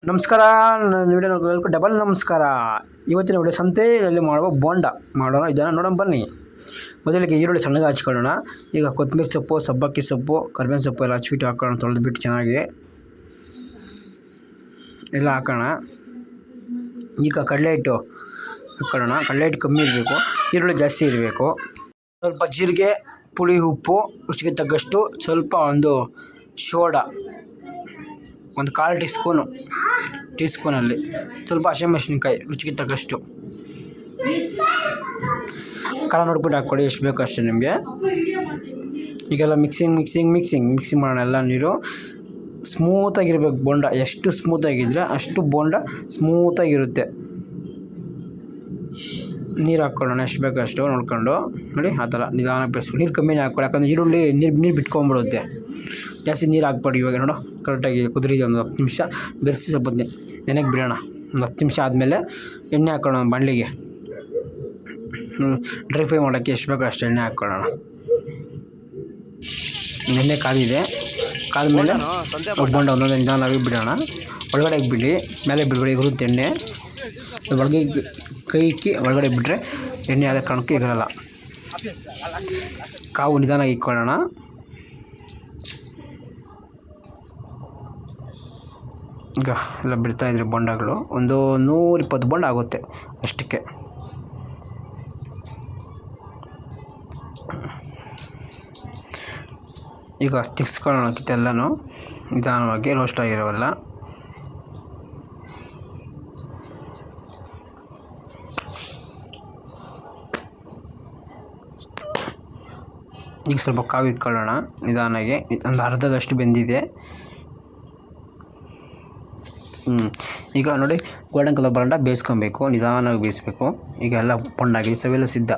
ನಮಸ್ಕಾರ. ನನ್ನ ವಿಡಿಯೋ ನೋಡೋದಕ್ಕೆ ಡಬಲ್ ನಮಸ್ಕಾರ. ಇವತ್ತಿನ ವಿಡಿಯೋ ಸಂತೆಯಲ್ಲಿ ಮಾಡುವ ಬೋಂಡ ಮಾಡೋಣ. ಇದನ್ನು ನೋಡೋಣ ಬನ್ನಿ. ಮೊದಲಿಗೆ ಈರುಳ್ಳಿ ಸಣ್ಣಗೆ ಹಚ್ಕೊಳ್ಳೋಣ. ಈಗ ಕೊತ್ತಂಬರಿ ಸೊಪ್ಪು, ಸಬ್ಬಕ್ಕಿ ಸೊಪ್ಪು, ಕರಿಬೇವಿನ ಸೊಪ್ಪು ಎಲ್ಲ ಹಚ್ಬಿಟ್ಟು ಹಾಕೋಣ. ತೊಳೆದ್ಬಿಟ್ಟು ಚೆನ್ನಾಗಿ ಎಲ್ಲ ಹಾಕೋಣ. ಈಗ ಕಡಲೆ ಹಿಟ್ಟು ಹಾಕ್ಕೊಳ್ಳೋಣ. ಕಡಲೆ ಹಿಟ್ಟು ಕಮ್ಮಿ ಇರಬೇಕು, ಈರುಳ್ಳಿ ಜಾಸ್ತಿ ಇರಬೇಕು. ಸ್ವಲ್ಪ ಜೀರಿಗೆ, ಪುಳಿ, ಉಪ್ಪು, ರುಚಿಗೆ ತగ్గಷ್ಟು, ಸ್ವಲ್ಪ ಒಂದು ಸೋಡಾ ಒಂದು 1/4 ಟೀ ಸ್ಪೂನಲ್ಲಿ ಸ್ವಲ್ಪ ಹಸಿಮೆಣಸಿನ್ಕಾಯಿ ರುಚಿಗೆ ತಕ್ಕಷ್ಟು ಖಾರ ನೋಡ್ಬಿಟ್ಟು ಹಾಕ್ಕೊಳ್ಳಿ, ಎಷ್ಟು ಬೇಕು ಅಷ್ಟೇ ನಿಮಗೆ. ಈಗೆಲ್ಲ ಮಿಕ್ಸಿಂಗ್ ಮಾಡೋಣ. ಎಲ್ಲ ನೀರು ಸ್ಮೂತಾಗಿರ್ಬೇಕು ಬೋಂಡ. ಎಷ್ಟು ಸ್ಮೂತಾಗಿದ್ದರೆ ಅಷ್ಟು ಬೋಂಡ ಸ್ಮೂತಾಗಿರುತ್ತೆ. ನೀರು ಹಾಕ್ಕೊಳ್ಳೋಣ, ಎಷ್ಟು ಬೇಕು ಅಷ್ಟು ನೋಡ್ಕೊಂಡು. ನೋಡಿ ಆ ಥರ ನಿಧಾನ ಬೆಳೆಸ್ಕೊಂಡು. ನೀರು ಕಮ್ಮಿನೇ ಹಾಕ್ಕೊಳ್ಳಿ, ಯಾಕಂದರೆ ಈರುಳ್ಳಿ ನೀರು ಬಿಟ್ಕೊಂಡ್ಬಿಡುತ್ತೆ. ಜಾಸ್ತಿ ನೀರು ಹಾಕ್ಬೇಡಿ. ಇವಾಗ ನೋಡು ಕರೆಕ್ಟಾಗಿ ಕುದುರಿದೆ. ಒಂದು 10 ನಿಮಿಷ ಬೆರೆಸಿ ಸ್ವಲ್ಪ ನೆನೆಗೆ ಬಿಡೋಣ. ಒಂದು 10 ನಿಮಿಷ ಆದಮೇಲೆ ಎಣ್ಣೆ ಹಾಕ್ಕೊಳ್ಳೋಣ ಬಾಣಲಿಗೆ. ಡ್ರೈ ಫ್ರೈ ಮಾಡೋಕ್ಕೆ ಎಷ್ಟು ಬೇಕೋ ಅಷ್ಟು ಎಣ್ಣೆ ಹಾಕ್ಕೊಳ್ಳೋಣ. ಎಣ್ಣೆ ಕಾದ್ಮೇಲೆ ಬೋಂಡ ಒಂದೊಂದು ನಿಧಾನವಾಗಿ ಬಿಡೋಣ. ಒಳಗಡೆ ಬಿಡಿ, ಮೇಲೆ ಬಿಡಬೇಡಿ, ಇರುತ್ತೆ ಎಣ್ಣೆ. ಒಳಗೆ ಕೈ ಇಕ್ಕಿ ಒಳಗಡೆ ಬಿಟ್ಟರೆ ಎಣ್ಣೆ ಆದ ಕಾರಣಕ್ಕೆ ಇರಲ್ಲ. ಕಾವು ನಿಧಾನವಾಗಿ ಇಕ್ಕೊಳ್ಳೋಣ. ಈಗ ಎಲ್ಲ ಬಿಡ್ತಾಯಿದ್ರೆ ಬೋಂಡಗಳು ಒಂದು 120 ಬೋಂಡ ಆಗುತ್ತೆ ಅಷ್ಟಕ್ಕೆ. ಈಗ ತಿಕ್ಸ್ಕೊಳ್ಳೋಣ ಕಿತ್ತೆಲ್ಲನೂ ನಿಧಾನವಾಗಿ, ರೋಸ್ಟ್ ಆಗಿರೋವಲ್ಲ. ಈಗ ಸ್ವಲ್ಪ ಕಾವು ಇಟ್ಕೊಳ್ಳೋಣ ನಿಧಾನಾಗಿ. ಒಂದು ಅರ್ಧದಷ್ಟು ಬೆಂದಿದೆ. ಈಗ ನೋಡಿ ಗೋಲ್ಡನ್ ಕಲರ್ ಬೋಂಡ ಬೇಯಿಸ್ಕೊಬೇಕು, ನಿಧಾನವಾಗಿ ಬೇಯಿಸ್ಬೇಕು. ಈಗ ಎಲ್ಲ ಬೋಂಡ ಆಗಿ ಸವೆಲ್ಲ ಸಿದ್ಧ.